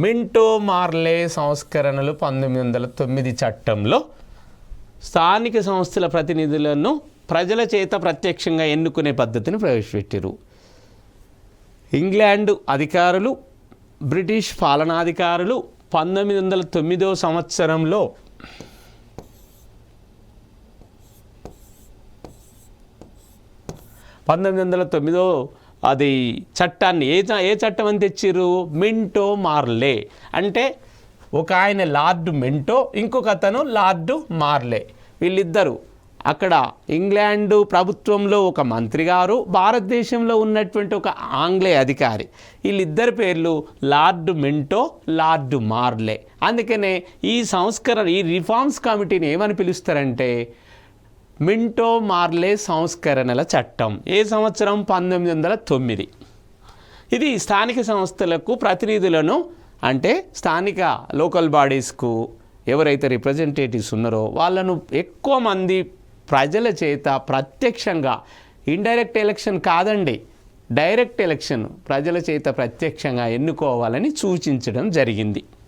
Minto మార్లే సంస్కరణలు 1909 చట్టంలో స్థానిక సంస్థల ప్రతినిధులను ప్రజల చేత ప్రత్యక్షంగా ఎన్నుకునే పద్ధతిని ప్రవేశపెట్టారు. ఇంగ్లాండ్ అధికారులు, బ్రిటిష్ పాలనాధికారులు 1909 సంవత్సరంలో అది చట్టాన్ని ఏ చట్టం అని తెచ్చిర్రు? మింటో మార్లే. అంటే ఒక ఆయన లార్డ్ మింటో, ఇంకొక అతను లార్డ్ మార్లే. వీళ్ళిద్దరు అక్కడ ఇంగ్లాండు ప్రభుత్వంలో ఒక మంత్రి గారు, భారతదేశంలో ఉన్నటువంటి ఒక ఆంగ్లేయ అధికారి. వీళ్ళిద్దరి పేర్లు లార్డ్ మింటో, లార్డ్ మార్లే. అందుకనే ఈ సంస్కరణ, ఈ రిఫార్మ్స్ కమిటీని ఏమని పిలుస్తారంటే మింటో మార్లే సంస్కరణల చట్టం. ఏ సంవత్సరం? 1909. ఇది స్థానిక సంస్థలకు ప్రతినిధులను, అంటే స్థానిక లోకల్ బాడీస్కు ఎవరైతే రిప్రజెంటేటివ్స్ ఉన్నారో వాళ్ళను ఎక్కువ మంది ప్రజల చేత ప్రత్యక్షంగా, ఇండైరెక్ట్ ఎలక్షన్ కాదండి, డైరెక్ట్ ఎలక్షన్, ప్రజల చేత ప్రత్యక్షంగా ఎన్నుకోవాలని సూచించడం జరిగింది.